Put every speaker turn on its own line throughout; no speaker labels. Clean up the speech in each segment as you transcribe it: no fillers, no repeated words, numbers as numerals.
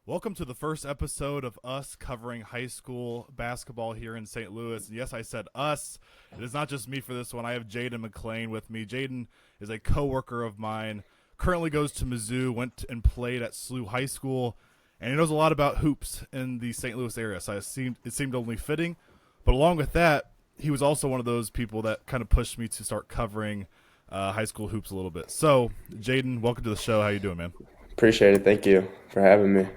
Welcome to the first episode of us covering high school basketball here in St. Louis. And yes, I said us. It is not just me for this one. I have Jaden McLean with me. Jaden is a coworker of mine, currently goes to Mizzou, went and played at SLU High School, and he knows a lot about hoops in the St. Louis area. So it seemed only fitting. But along with that, he was also one of those people that kind of pushed me to start covering high school hoops a little bit. So, Jaden, welcome to the show. How you doing, man?
Appreciate it. Thank you for having me.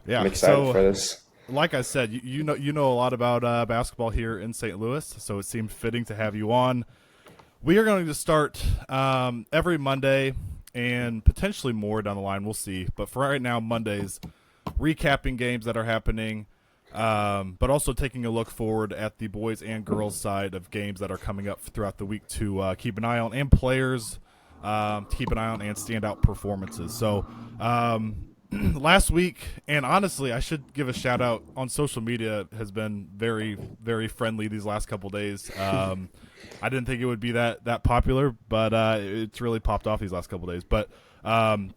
I'm
Yeah.
excited for this.
Like I said, you know a lot about basketball here in St. Louis, so it seemed fitting to have you on. We are going to start every Monday and potentially more down the line. We'll see. But for right now, Mondays, recapping games that are happening, but also taking a look forward at the boys and girls side of games that are coming up throughout the week to keep an eye on, and players to keep an eye on, and standout performances. So last week, and honestly, I should give a shout out on social media, has been very, very friendly these last couple days. I didn't think it would be that popular, but it's really popped off these last couple days. But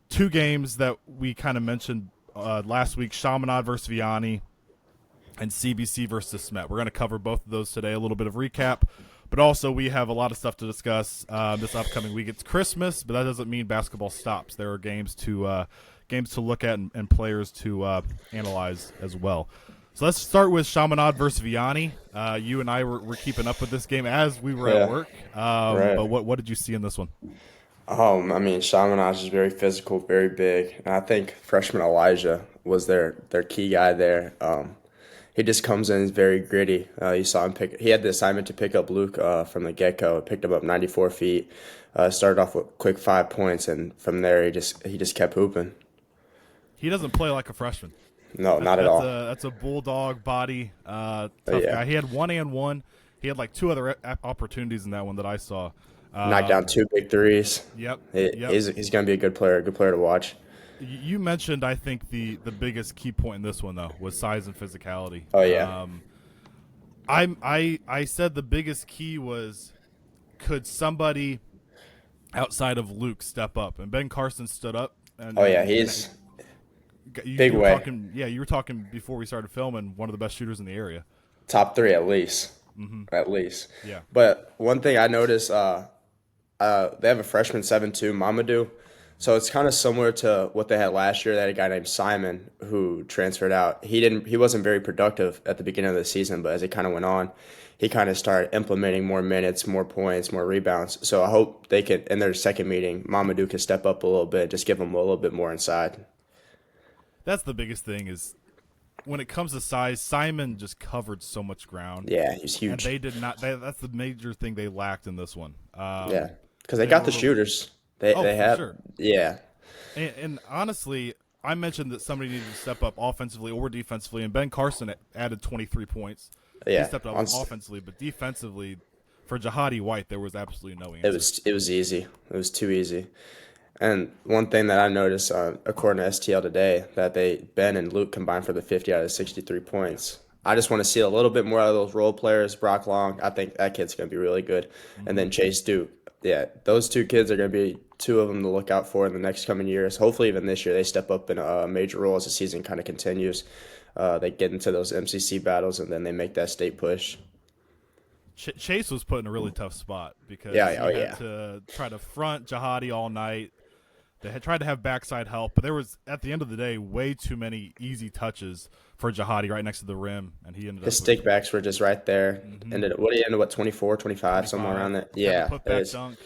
two games that we kind of mentioned last week: Chaminade versus Vianney and CBC versus Smet. We're going to cover both of those today. A little bit of recap, but also we have a lot of stuff to discuss this upcoming week. It's Christmas, but that doesn't mean basketball stops. There are games to look at and players to analyze as well. So let's start with Chaminade versus Vianney. You and I were keeping up with this game as we were at work.
Right.
But what did you see in this one?
Chaminage is very physical, very big, and I think freshman Elijah was their key guy there. He just comes in, he's very gritty. You saw him he had the assignment to pick up Luke from the get-go. Picked him up 94 feet. Started off with quick 5 points, and from there he just kept hooping.
He doesn't play like a freshman.
No, not at all.
That's a bulldog body, tough
Yeah.
guy. He had 1-and-1. He had like two other opportunities in that one that I saw.
Knocked down 2 big threes.
Yep.
He's going to be a good player to watch.
You mentioned, I think, the biggest key point in this one, though, was size and physicality.
Oh, yeah.
I said the biggest key was, could somebody outside of Luke step up? And Ben Carson stood up. And,
Oh, yeah, he's big
you were
way.
talking, you were talking before we started filming, one of the best shooters in the area.
Top 3 at least. At least.
Yeah.
But one thing I noticed, they have a freshman 7'2", Mamadou. So it's kind of similar to what they had last year. They had a guy named Simon who transferred out. He wasn't very productive at the beginning of the season, but as it kind of went on, he kind of started implementing more minutes, more points, more rebounds. So I hope they could, in their second meeting, Mamadou could step up a little bit, just give them a little bit more inside.
That's the biggest thing is when it comes to size, Simon just covered so much ground.
Yeah, he's
And
huge.
they did not. That's the major thing they lacked in this one.
Yeah, because they
they
got
were-
the shooters. They
Oh,
they
for
have.
sure.
Yeah,
And honestly, I mentioned that somebody needed to step up offensively or defensively, and Ben Carson added 23 points. He
yeah.
stepped up offensively, but defensively, for Jahadi White, there was absolutely no
It
answer.
was easy. It was too easy. And one thing that I noticed, according to STL today, that Ben and Luke combined for the 50 out of 63 points. I just want to see a little bit more out of those role players. Brock Long, I think that kid's going to be really good. And then Chase Duke. Yeah, those two kids are going to be two of them to look out for in the next coming years. Hopefully, even this year, they step up in a major role as the season kind of continues. They get into those MCC battles, and then they make that state push.
Chase was put in a really tough spot because
Yeah,
he
oh,
had
yeah.
to try to front Jahadi all night. They had tried to have backside help, but there was, at the end of the day, way too many easy touches for Jahadi right next to the rim, and he ended
His
up with
stickbacks were just right there. What did he end up, 24, 25, somewhere around there? Yeah.
put back dunk.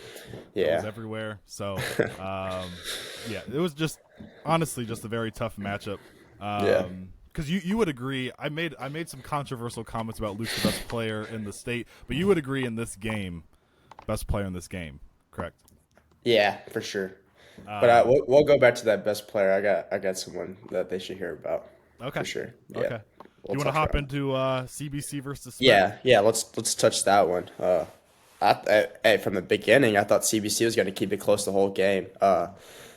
It was
Yeah.
everywhere. So, yeah, it was just honestly just a very tough matchup.
Yeah.
Because you would agree, I made some controversial comments about Luke's the best player in the state, but you would agree in this game, best player in this game, correct?
Yeah, for sure. But we'll go back to that best player. I got someone that they should hear about.
Okay.
For sure. Yeah.
Okay.
We'll
You want to
touch
hop
on it.
into CBC versus Smet?
Yeah. Let's touch that one. From the beginning, I thought CBC was going to keep it close the whole game.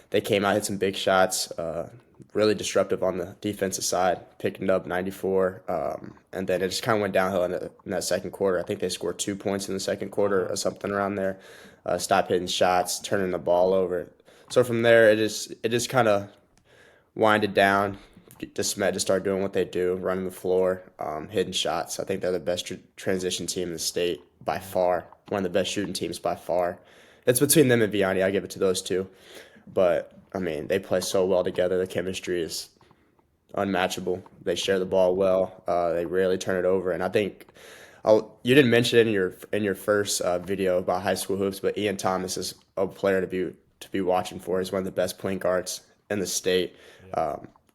They came out, hit some big shots, really disruptive on the defensive side, picking up 94, and then it just kind of went downhill in that second quarter. I think they scored 2 points in the second quarter or something around there. Stopped hitting shots, turning the ball over. So from there, it just kind of winded down. Smet to start doing what they do, running the floor, hitting shots. I think they're the best transition team in the state by far. One of the best shooting teams by far. It's between them and Vianney. I give it to those two. But, I mean, they play so well together. The chemistry is unmatchable. They share the ball well. They rarely turn it over. And I think you didn't mention it in your first video about high school hoops, but Ian Thomas is a player to be watching for. He's one of the best point guards in the state.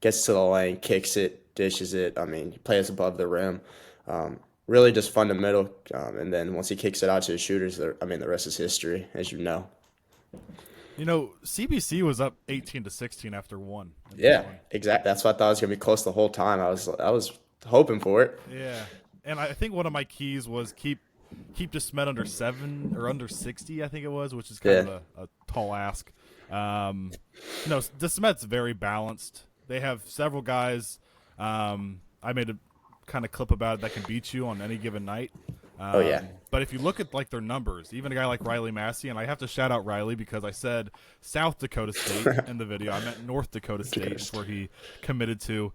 Gets to the lane, kicks it, dishes it. I mean, he plays above the rim. Really just fundamental. And then once he kicks it out to the shooters, the rest is history, as you know.
You know, CBC was up 18-16 after one.
Yeah, exactly. That's what I thought it was going to be close the whole time. I was hoping for it.
Yeah, and I think one of my keys was keep Smet under 7 or under 60, I think it was, which is kind of a tall ask. No, Smet's very balanced. They have several guys. I made a kind of clip about it that can beat you on any given night. But if you look at like their numbers, even a guy like Riley Massey, and I have to shout out Riley because I said South Dakota State in the video. I meant North Dakota State is where he committed to.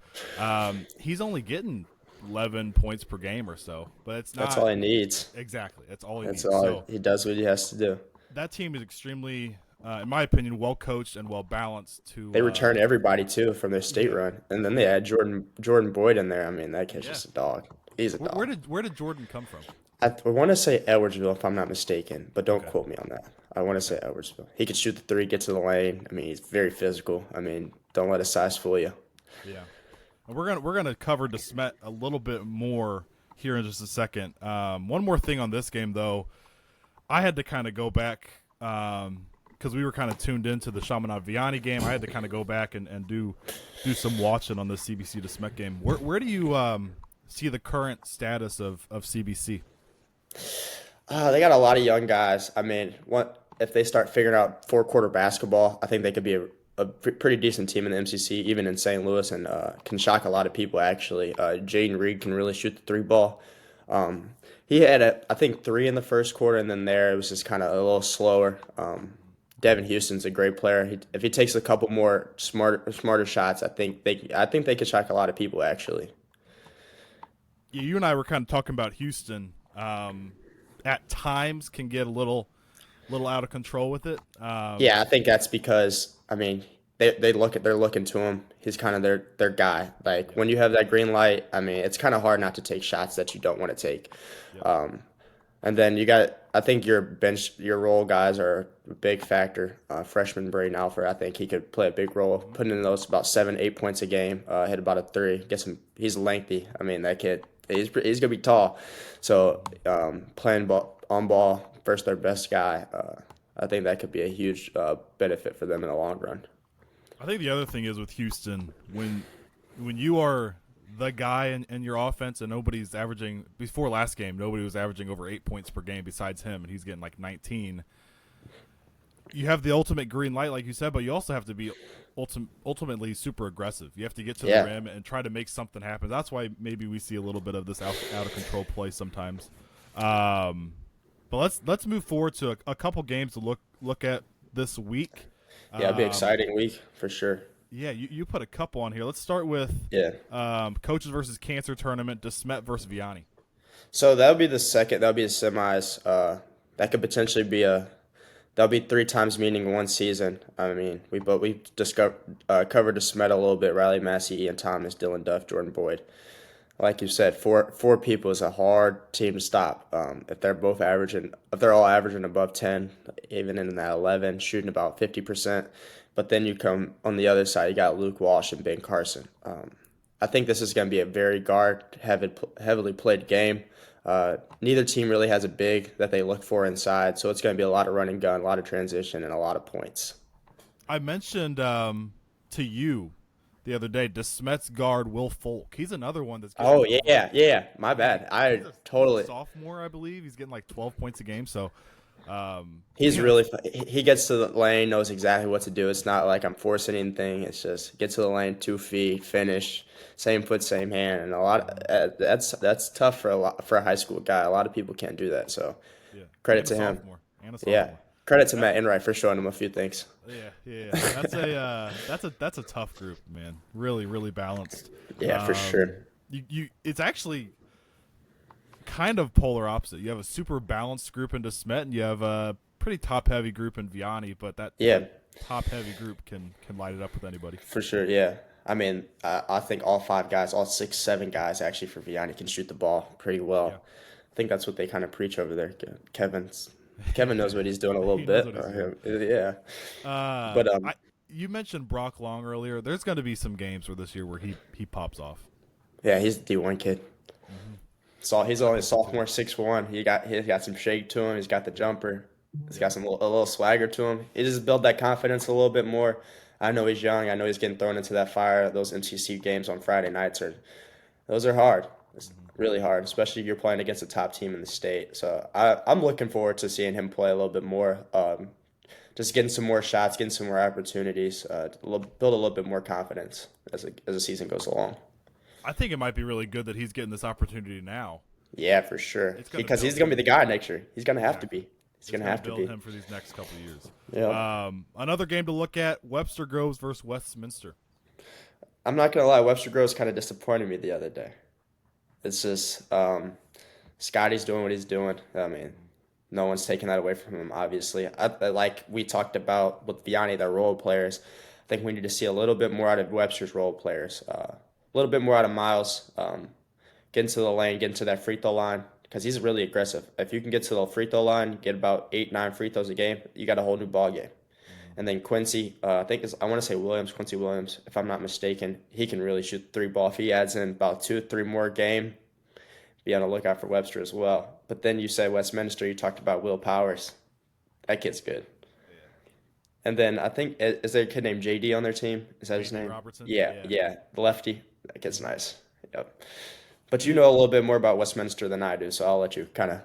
He's only getting 11 points per game or so, but it's not.
That's all he needs.
Exactly, that's all he needs.
He does what he has to do.
That team is extremely, in my opinion, well coached and well balanced. They
return everybody too from their state run, and then they had Jordan Boyd in there. I mean, that kid's just a dog. He's a dog.
Where did Jordan come from?
I want to say Edwardsville, if I'm not mistaken, but don't quote me on that. I want to say Edwardsville. He could shoot the three, get to the lane. I mean, he's very physical. I mean, don't let his size fool you.
Yeah, we're gonna cover Smet a little bit more here in just a second. One more thing on this game, though, I had to kind of go back because we were kind of tuned into the Chaminade and Vianney game. I had to kind of go back and do some watching on the CBC Smet game. Where do you see the current status of CBC?
They got a lot of young guys. I mean, if they start figuring out four-quarter basketball, I think they could be a pretty decent team in the MCC, even in St. Louis, and can shock a lot of people, actually. Jaden Reed can really shoot the three ball. He had, I think, 3 in the first quarter, and then it was just kind of a little slower. Devin Houston's a great player. If he takes a couple more smarter shots, I think they could shock a lot of people, actually.
Yeah, you and I were kind of talking about Houston. At times can get a little out of control with it.
I think that's because they're looking to him. He's kind of their guy. Like when you have that green light, it's kind of hard not to take shots that you don't want to take. Yep. And then I think your role guys are a big factor. Freshman Braden Alford, I think he could play a big role, putting in those about 7-8 points a game, hit about a 3. He's lengthy. That kid. He's gonna be tall, so playing on ball versus their best guy, I think that could be a huge benefit for them in the long run.
I think the other thing is with Houston, when you are the guy in your offense and nobody's averaging before last game, nobody was averaging over 8 points per game besides him, and he's getting like 19. You have the ultimate green light, like you said, but you also have to be ultimately super aggressive. You have to get to the rim and try to make something happen. That's why maybe we see a little bit of this out of control play sometimes. But let's move forward to a couple games to look at this week.
It'll be an exciting week for sure.
Yeah, you put a couple on here. Let's start with Coaches versus Cancer tournament, Smet versus Vianney.
So that'll be the second. That'll be the semis. That could potentially be that'll be 3 times meeting in one season. We covered Smet a little bit. Riley Massey, Ian Thomas, Dylan Duff, Jordan Boyd. Like you said, four people is a hard team to stop. If they're all averaging above 10, even in that 11, shooting about 50%. But then you come on the other side, you got Luke Walsh and Ben Carson. I think this is going to be a very heavily played game. Neither team really has a big that they look for inside, so it's going to be a lot of run and gun, a lot of transition, and a lot of points.
I mentioned to you the other day, Smet's guard Will Folk. He's another one that's getting
my bad.
Sophomore, I believe. He's getting like 12 points a game, so
he gets to the lane, knows exactly what to do. It's not like I'm forcing anything. It's just get to the lane, 2 feet, finish, same foot, same hand, and that's tough for a high school guy. A lot of people can't do that. So credit to him.
Credit
to Matt Enright for showing him a few things.
Yeah. That's a tough group, man. Really, really balanced.
Yeah, for sure.
It's actually kind of polar opposite. You have a super balanced group into Smet, and you have a pretty top heavy group in Vianney. But that
Yeah,
top heavy group can light it up with anybody.
for sure. Yeah. I mean, I think all 5 guys, all 6, 7 guys actually for Vianney can shoot the ball pretty well.
Yeah.
I think that's what they kind of preach over there. Kevin knows what he's doing a little
He knows
bit.
what he's doing.
Yeah. But
You mentioned Brock Long earlier. There's going to be some games where this year where he pops off.
yeah, he's a D1 kid. So he's only a sophomore, 6'1". He got some shake to him. He's got the jumper. He's got a little swagger to him. He just built that confidence a little bit more. I know he's young. I know he's getting thrown into that fire. Those MCC games on Friday nights those are hard. It's really hard, especially if you're playing against a top team in the state. So I'm looking forward to seeing him play a little bit more. Just getting some more shots, getting some more opportunities, build a little bit more confidence as the season goes along.
I think it might be really good that he's getting this opportunity now.
Yeah, for sure. Because he's going to be the guy next year. He's going to have to be. He's going to have to
build
be.
him for these next couple of years.
Yeah.
Another game to look at: Webster Groves versus Westminster.
I'm not going to lie. Webster Groves kind of disappointed me the other day. It's just Scotty's doing what he's doing. I mean, no one's taking that away from him, obviously. Like we talked about with Vianney, their role players, I think we need to see a little bit more out of Webster's role players. A little bit more out of Miles. Get into the lane, get into that free throw line, because he's really aggressive. If you can get to the free throw line, get about 8, 9 free throws a game, you got a whole new ball game. And then Quincy, I want to say Quincy Williams, if I'm not mistaken, he can really shoot the 3 ball. If he adds in about 2 or 3 more a game, be on the lookout for Webster as well. But then you say Westminster, you talked about Will Powers. That kid's good. Yeah. And then I think, is there a kid named JD on their team? Is that his name?
Robertson?
Yeah, the lefty. That kid's nice. Yep. But you know a little bit more about Westminster than I do, so I'll let you kind of.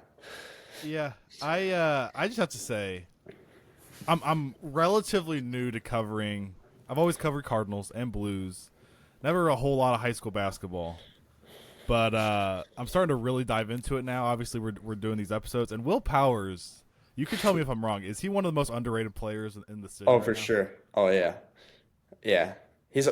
Yeah, I just have to say, I'm relatively new to covering. I've always covered Cardinals and Blues, never a whole lot of high school basketball, but I'm starting to really dive into it now. Obviously, we're doing these episodes, and Will Powers. You can tell me if I'm wrong. Is he one of the most underrated players in the city?
Oh,
right
for
now?
sure. Oh yeah.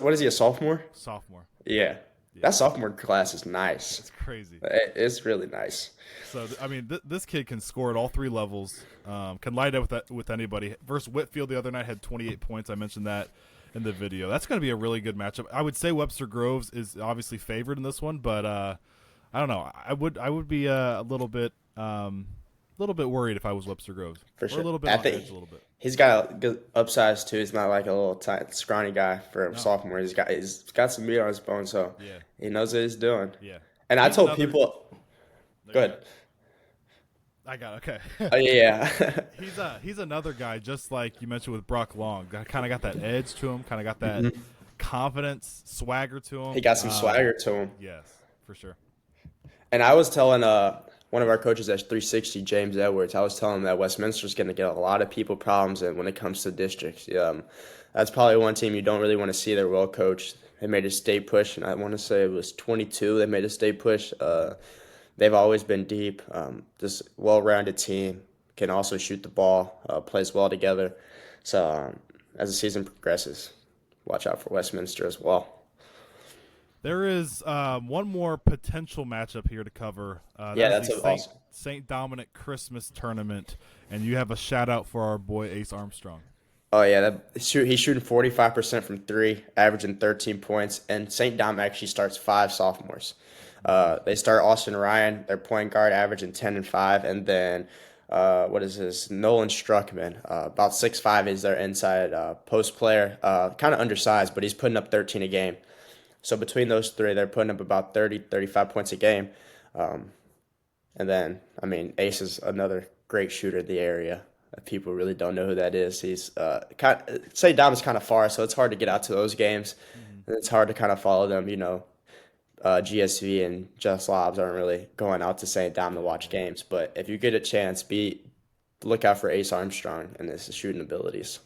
What is he, a sophomore?
Sophomore.
Yeah. That sophomore class is nice.
It's crazy.
It's really nice.
So, I mean, this kid can score at all 3 levels, can light up with anybody. Versus Whitfield the other night had 28 points. I mentioned that in the video. That's going to be a really good matchup. I would say Webster Groves is obviously favored in this one, but I don't know. I would be a little bit worried if I was Webster Groves.
For sure.
Or a little bit on edge a little bit.
He's got a good upsize too. He's not like a little tight, scrawny guy for a sophomore. He's got some meat on his bone, so he knows what he's doing.
Yeah.
And I told people, go ahead.
I got okay.
Oh yeah.
He's another guy just like you mentioned with Brock Long. Kind of got that edge to him. Kind of got that confidence, swagger to him.
He got some swagger to him.
Yes, for sure.
And I was telling one of our coaches at 360, James Edwards, I was telling him that Westminster's going to get a lot of people problems when it comes to districts. That's probably one team you don't really want to see. They're well coached. They made a state push, and I want to say it was 22. They made a state push. They've always been deep. Just well-rounded team. Can also shoot the ball. Plays well together. So as the season progresses, watch out for Westminster as well.
There is one more potential matchup here to cover.
That's awesome.
St. Dominic Christmas tournament, and you have a shout out for our boy Ace Armstrong.
Oh yeah, he's shooting 45% from 3, averaging 13 points. And St. Dom actually starts 5 sophomores. They start Austin Ryan, their point guard, averaging 10 and 5, and then Nolan Struckman, about 6'5", is their inside post player, kind of undersized, but he's putting up 13 a game. So between those 3, they're putting up about 30, 35 points a game. And then, I mean, Ace is another great shooter in the area. People really don't know who that is. He's St. Dom is kind of far, so it's hard to get out to those games. And it's hard to kind of follow them. GSV and Just Lobs aren't really going out to St. Dom to watch games. But if you get a chance, look out for Ace Armstrong and his shooting abilities.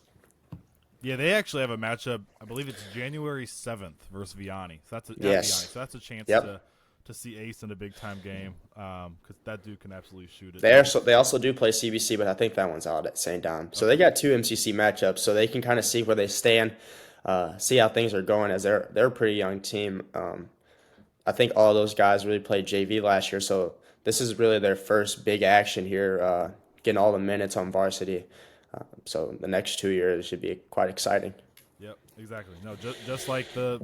Yeah, they actually have a matchup. I believe it's January 7th versus Vianney. So that's Vianney. So that's a chance to see Ace in a big time game because that dude can absolutely shoot it.
They also do play CBC, but I think that one's out at St. Dom. So they got 2 MCC matchups, so they can kind of see where they stand, see how things are going as they're a pretty young team. I think all those guys really played JV last year, so this is really their first big action here, getting all the minutes on varsity. So the next 2 years should be quite exciting.
Yep, exactly. No, just like the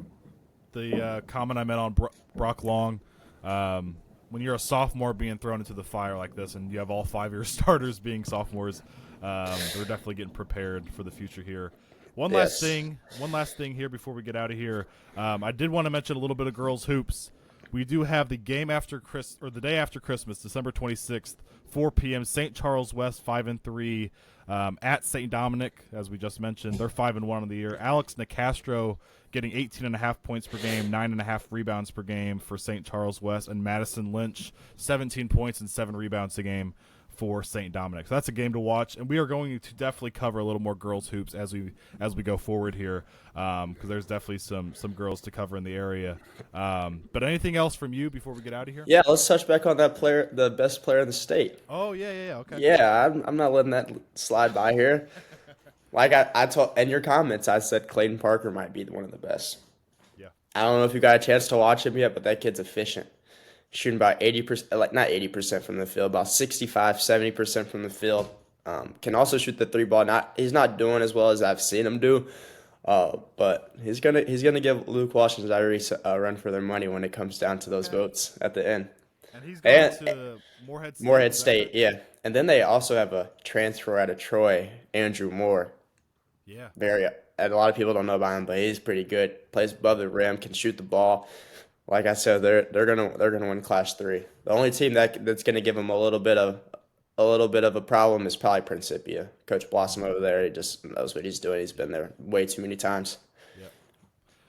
comment I made on Brock Long, when you're a sophomore being thrown into the fire like this, and you have all 5 of your starters being sophomores, they're definitely getting prepared for the future here. One last thing here before we get out of here. I did want to mention a little bit of girls hoops. We do have the game after the day after Christmas, December 26th, 4 p.m. St. Charles West 5-3 at St. Dominic, as we just mentioned. They're 5-1 on the year. Alex Nicastro getting 18.5 points per game, 9.5 rebounds per game for St. Charles West, and Madison Lynch 17 points and 7 rebounds a game for St. Dominic. So that's a game to watch, and we are going to definitely cover a little more girls hoops as we go forward here, because there's definitely some girls to cover in the area. But anything else from you before we get out of here?
Yeah, let's touch back on that player, the best player in the state.
Oh yeah, okay.
Yeah, I'm not letting that slide by here. Like I told in your comments, I said Clayton Parker might be one of the best.
Yeah.
I don't know if you got a chance to watch him yet, but that kid's efficient. Shooting about 80%, like not 80% from the field, about 65, 70% from the field. Can also shoot the 3 ball. He's not doing as well as I've seen him do, but he's gonna give Luke Washington a run for their money when it comes down to those votes at the end.
And he's going to
Morehead State, yeah. And then they also have a transfer out of Troy, Andrew Moore.
Yeah.
And a lot of people don't know about him, but he's pretty good. Plays above the rim, can shoot the ball. Like I said, they're gonna win Class 3. The only team that's gonna give them a little bit of a problem is probably Principia. Coach Blossom over there, he just knows what he's doing. He's been there way too many times.
Yep.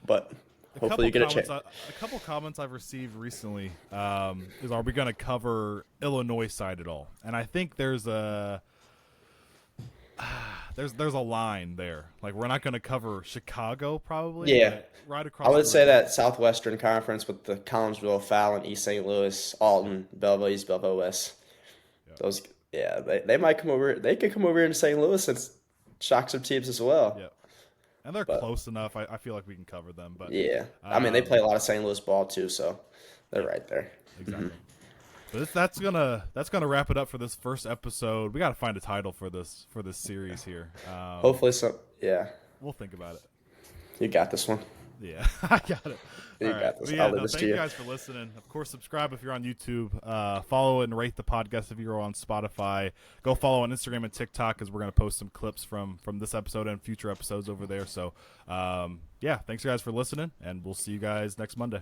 But hopefully you get a chance.
A couple comments I've received recently is, are we going to cover Illinois side at all? And I think there's a line there. Like, we're not going to cover Chicago probably.
Yeah.
Right across.
I would say that Southwestern Conference with the Collinsville, Fallon, East St. Louis, Alton, Belleville East, Belleville West. Yep. They might come over. They could come over here to St. Louis and shock some teams as well.
Yeah. And they're close enough. I feel like we can cover them. But
yeah, I mean they play a lot of St. Louis ball too, so they're right there.
Exactly. But that's gonna wrap it up for this first episode. We got to find a title for this series here.
Hopefully, yeah.
We'll think about it.
You got this one.
Yeah, I got it.
You got this.
Yeah, thank you guys for listening. Of course, subscribe if you're on YouTube. Follow and rate the podcast if you're on Spotify. Go follow on Instagram and TikTok, because we're going to post some clips from this episode and future episodes over there. So, yeah, thanks guys for listening, and we'll see you guys next Monday.